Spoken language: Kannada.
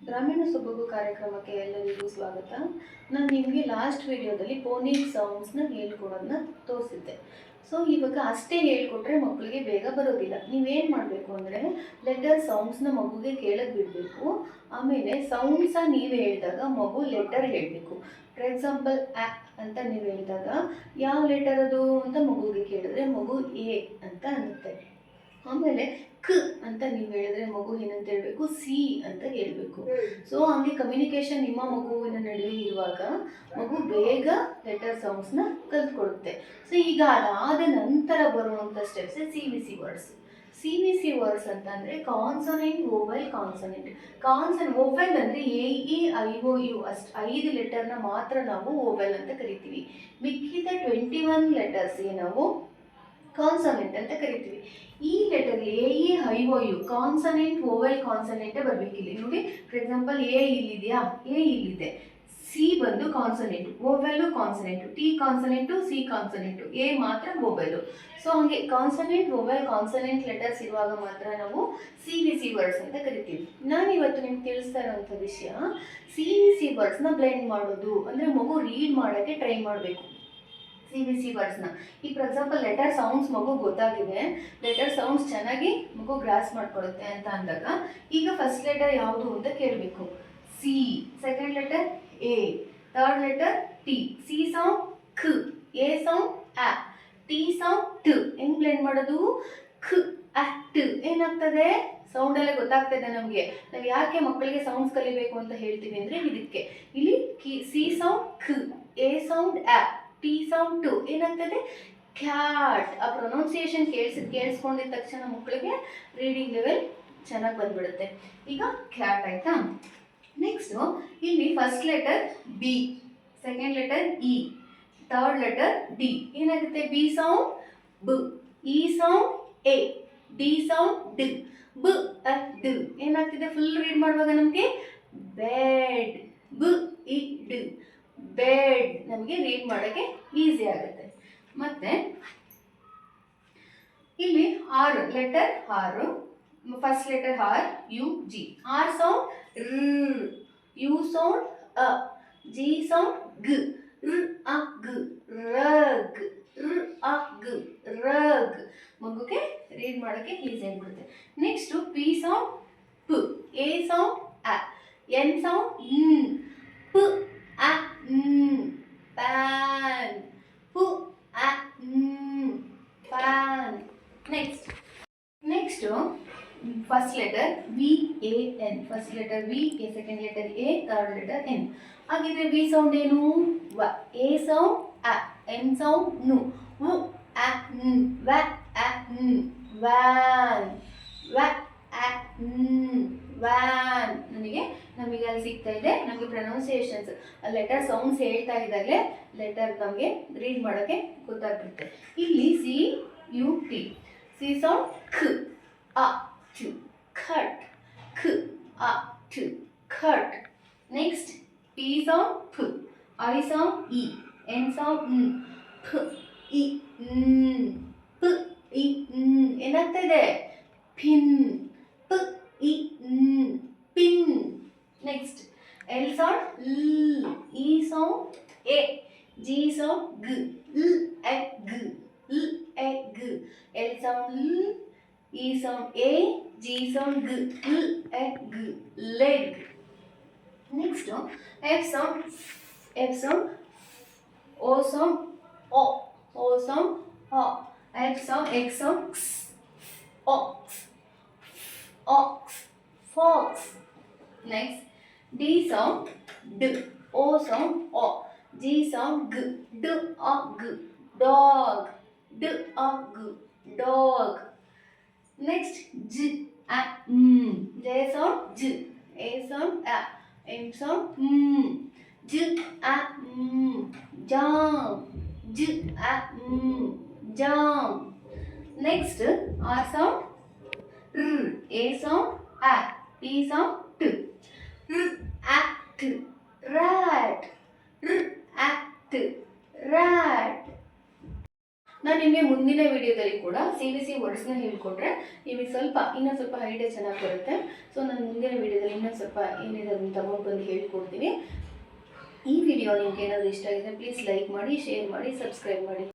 ಗ್ರಾಮೀಣ ಸೊಬಗು ಕಾರ್ಯಕ್ರಮಕ್ಕೆ ಎಲ್ಲರಿಗೂ ಸ್ವಾಗತ. ನಾನು ನಿಮಗೆ ಲಾಸ್ಟ್ ವಿಡಿಯೋದಲ್ಲಿ ಫೋನಿಕ್ ಸೌಂಡ್ಸ್ನ ಹೇಳ್ಕೊಡೋದನ್ನ ತೋರಿಸಿದ್ದೆ. ಸೊ ಇವಾಗ ಅಷ್ಟೇ ಹೇಳ್ಕೊಟ್ರೆ ಮಕ್ಕಳಿಗೆ ಬೇಗ ಬರೋದಿಲ್ಲ. ನೀವೇನು ಮಾಡಬೇಕು ಅಂದರೆ ಲೆಟರ್ ಸೌಂಡ್ಸ್ನ ಮಗುಗೆ ಕೇಳಕ್ಕೆ ಬಿಡಬೇಕು. ಆಮೇಲೆ ಸೌಂಡ್ಸ ನೀವು ಹೇಳಿದಾಗ ಮಗು ಲೆಟರ್ ಹೇಳಬೇಕು. ಫಾರ್ ಎಕ್ಸಾಂಪಲ್ ಆ ಅಂತ ನೀವು ಹೇಳಿದಾಗ ಯಾವ ಲೆಟರ್ ಅದು ಅಂತ ಮಗುಗೆ ಕೇಳಿದ್ರೆ ಮಗು ಎ ಅಂತ ಅನ್ನುತ್ತೆ. ಆಮೇಲೆ ಕ್ ಅಂತ ನೀವು ಹೇಳಿದ್ರೆ ಮಗು ಏನಂತ ಹೇಳಬೇಕು, ಸಿ ಅಂತ ಹೇಳಬೇಕು. ಸೊ ಹಂಗೆ ಕಮ್ಯುನಿಕೇಶನ್ ನಿಮ್ಮ ಮಗುವಿನ ನಡುವೆ ಇರುವಾಗ ಮಗು ಬೇಗ ಲೆಟರ್ ಸೌಂಡ್ಸ್ನ ಕಲ್ತ್ಕೊಳ್ಳುತ್ತೆ. ಸೊ ಈಗ ಅದಾದ ನಂತರ ಬರುವಂಥ steps CVC words. CVC words ಅಂತಂದರೆ ಕಾನ್ಸನೆಂಟ್, ವೋವೆಲ್, ಕಾನ್ಸನೆಂಟ್. ವೋವೆಲ್ ಅಂದರೆ AE IOU ಅಷ್ಟು 5 ಲೆಟರ್ನ ಮಾತ್ರ ನಾವು ವೋವೆಲ್ ಅಂತ ಕರಿತೀವಿ. ಮಿಕ್ಕಿದ 21 ಲೆಟರ್ಸ್ಗೆ ನಾವು ಕಾನ್ಸನೆಂಟ್ ಅಂತ ಕರಿತೀವಿ. ಈ letter AE IOU consonant, vowel, ಕಾನ್ಸನೆಂಟೇ ಬರಬೇಕಿಲ್ಲ. ನೋಡಿ, ಫಾರ್ ಎಕ್ಸಾಂಪಲ್ ಎ ಇಲ್ಲಿದೆಯಾ, ಎ ಇಲ್ಲಿದೆ. ಸಿ ಬಂದು consonant, vowel consonant, T consonant, C consonant, A ಮಾತ್ರ ವೋವೆಲ್ಲು. ಸೊ ಹಾಗೆ ಕಾನ್ಸನೆಂಟ್, ವೋವೆಲ್, ಕಾನ್ಸನೆಂಟ್ ಲೆಟರ್ಸ್ ಇರುವಾಗ ಮಾತ್ರ ನಾವು CVC ವರ್ಡ್ಸ್ ಅಂತ ಕರಿತೀವಿ. ನಾನು ಇವತ್ತು ನಿಮ್ಗೆ ತಿಳಿಸ್ತಾ ಇರೋಂಥ ವಿಷಯ CVC ವರ್ಡ್ಸ್ನ ಬ್ಲೆಂಡ್ ಮಾಡೋದು. ಅಂದರೆ ಮಗು ರೀಡ್ ಮಾಡೋಕ್ಕೆ ಟ್ರೈ ಮಾಡಬೇಕು CVC ವರ್ಡ್ಸ್ನ. ಈಗ ಫಾರ್ ಎಕ್ಸಾಂಪಲ್ ಲೆಟರ್ ಸೌಂಡ್ಸ್ ಮಗು ಗೊತ್ತಾಗಿದೆ, ಲೆಟರ್ ಸೌಂಡ್ಸ್ ಚೆನ್ನಾಗಿ ಮಗು ಗ್ರಾಸ್ ಮಾಡ್ಕೊಡುತ್ತೆ ಅಂತ ಅಂದಾಗ ಈಗ ಫಸ್ಟ್ ಲೆಟರ್ ಯಾವುದು ಅಂತ ಕೇಳಬೇಕು. C, second letter A, third letter T. C sound ಖ, ಎ ಸೌಂಡ್ ಆ, ಟಿ ಸೌಂಡ್ ಟ್. ಹೆಂಗ್ ಬ್ಲೆಂಡ್ ಮಾಡೋದು? ಖ ಅ ಟ್. ಏನಾಗ್ತದೆ? ಸೌಂಡ್ ಎಲ್ಲ ಗೊತ್ತಾಗ್ತದೆ ನಮಗೆ. ನಾವು ಯಾಕೆ ಮಕ್ಕಳಿಗೆ ಸೌಂಡ್ಸ್ ಕಲಿಬೇಕು ಅಂತ ಹೇಳ್ತೀವಿ ಅಂದರೆ ಇದಕ್ಕೆ. ಇಲ್ಲಿ ಸಿ ಸೌಂಡ್ ಖ, ಎ ಸೌಂಡ್ ಆ, ಟಿ ಸೌಂಡ್ ಟು. ಏನಾಗ್ತದೆ? ಕ್ಯಾಟ್. ಆ ಪ್ರೊನೌನ್ಸಿಯೇಷನ್ ಕೇಳಿಸ್ಕೊಂಡಿದ ತಕ್ಷಣ ಮಕ್ಕಳಿಗೆ ರೀಡಿಂಗ್ ಲೆವೆಲ್ ಚೆನ್ನಾಗಿ ಬಂದ್ಬಿಡುತ್ತೆ. ಈಗ ಕ್ಯಾಟ್ ಆಯ್ತಾ. ನೆಕ್ಸ್ಟು ಇಲ್ಲಿ first letter B, second letter E, third letter D. ಏನಾಗುತ್ತೆ? ಬಿ ಸೌಂಡ್ ಬ, E sound A, D sound ಡ್, ಬ ಅ ಡ್. ಏನಾಗ್ತಿದೆ ಫುಲ್ ರೀಡ್ ಮಾಡುವಾಗ ನಮಗೆ? ಬೆಡ್, ಬ ಇ ಡ್, ಬೆಡ್. ನಮಗೆ ರೀಡ್ ಮಾಡೋಕ್ಕೆ ಈಸಿ ಆಗುತ್ತೆ. ಮತ್ತೆ ಇಲ್ಲಿ R letter, R. First letter R, U G. R sound ರ್, ಯು ಸೌಂಡ್ ಅ, ಜಿ ಸೌಂಡ್ ಗ್, ರ್ ಅ ಗ್, ರಗ್, ರ್ ಅ ಗ್, ರಗ್. ಮಗುಗೆ ರೀಡ್ ಮಾಡೋಕ್ಕೆ ಈಸಿ ಆಗಿಬಿಡುತ್ತೆ. ನೆಕ್ಸ್ಟು ಪಿ ಸೌಂಡ್ ಪ್, ಎ ಸೌಂಡ್ ಅ, ಎನ್ ಸೌಂಡ್ ನ್, ಪ್ ಅ ನ್, ಪ್ಯಾನ್, ಪು ಅ ನ್, pan. Next first letter V A N. First letter V, second letter A, third letter N. ಹಾಗಿದ್ರೆ ವಿ ಸೌಂಡ್ ಏನು? ವ, ಎ ಸೌಂಡ್ ಅ, ಎನ್ ಸೌಂಡ್ ನು, ವು ಅ ನ್, ವ ಅ ನ್, ವ್ಯಾನ್, ವ ಅ ನ್, ವ್ಯಾನ್. ನಮಗೆ ಅಲ್ಲಿ ಸಿಗ್ತಾ ಇದೆ. ನಮಗೆ ಪ್ರೊನೌನ್ಸಿಯೇಷನ್ಸ್ ಲೆಟರ್ ಸೌಂಡ್ಸ್ ಹೇಳ್ತಾ ಇದ್ದಾಗಲೇ ಲೆಟರ್ ನಮಗೆ ರೀಡ್ ಮಾಡೋಕ್ಕೆ ಗೊತ್ತಾಗ್ಬಿಡುತ್ತೆ. ಇಲ್ಲಿ C U T. C sound ಖ, ಅ ಟ್, ಖಟ್, ಖ ಅ ಟ್, ಖಟ್. ನೆಕ್ಸ್ಟ್ ಪಿ ಸೌಂಡ್ ಫ, ಐ ಸೌಂಡ್ ಇ, ಎನ್ ಸೌಂಡ್ ನ್, ಫ ಇ ನ್, ಪ ಇ ನ್. ಏನಾಗ್ತಾ ಇದೆ? ಪಿನ್, ಪ ಇ ನ್, ಪಿನ್. ನೆಕ್ಸ್ಟ್ ಎಲ್ ಸೌಂಡ್ ಲ್, ಇ ಸೌಂಡ್ ಎ, ಜಿ ಸೌಂಡ್ ಗ್, ಲ್ ಎ ಗ್, ಲ್ ಎ ಗ್. ಎಲ್ ಸೌಂಡ್ ಲ್, ಇ ಸೌಂಡ್ ಎ, ಜಿ ಸೌಂಡ್ ಗ್, ಲ್ ಎ ಗ್, leg. Next F sound, F sound, O sound ಓ, ಓ ಸೌಂಡ್ ಆ, ಎಫ್ ಸೌಂಡ್, ಎಕ್ಸ್ ಸೌಂಡ್ ಕ್ಸ್, ox, ox, fox. Next D sound ಡ್, ಓ ಸೌಂಡ್ ಆ, ಜಿ ಸೌಂಡ್ ಗ್, ಡ್ ಅ ಗ್, ಡಾಗ್, ಡ್ ಅ ಗ್, ಡಾಗ್. ನೆಕ್ಸ್ಟ್ ಜ ಅ ಮ್, ಜೆ ಸೌಂಡ್ ಜ, ಎ ಸೌಂಡ್ ಅ, ಎಮ್ ಸೌಂಡ್ ಮ್, ಜ ಅ ಮ್, ಜಾಮ್, ಜ ಅ ಮ್, ಜಾಮ್. ನೆಕ್ಸ್ಟ್ ಆರ್ ಸೌಂಡ್ ರ್, ಎ ಸೌಂಡ್ ಅ, ಟಿ ಸೌಂಡ್ ಟ್, ರ್ ಅ ಟ್, ರ್ಯಾಟ್, ರ್ ಅ ಟ್, ರ್ಯಾಟ್. ನಾನು ನಿಮಗೆ ಮುಂದಿನ ವಿಡಿಯೋದಲ್ಲಿ ಕೂಡ CBC ವರ್ಡ್ಸ್ನ ಹೇಳ್ಕೊಟ್ರೆ ನಿಮಗೆ ಇನ್ನೂ ಸ್ವಲ್ಪ ಐಡಿಯಾ ಚೆನ್ನಾಗಿ ಬರುತ್ತೆ. ಸೊ ನಾನು ಮುಂದಿನ ವಿಡಿಯೋದಲ್ಲಿ ಇನ್ನೂ ಸ್ವಲ್ಪ ಏನಿದೆ ಅದನ್ನು ತಗೊಂಡು ಬಂದು ಹೇಳ್ಕೊಡ್ತೀನಿ. ಈ ವಿಡಿಯೋ ನಿಮ್ಗೆ ಏನಾದರೂ ಇಷ್ಟ ಆಗಿದೆ ಪ್ಲೀಸ್ ಲೈಕ್ ಮಾಡಿ, ಶೇರ್ ಮಾಡಿ, ಸಬ್ಸ್ಕ್ರೈಬ್ ಮಾಡಿ.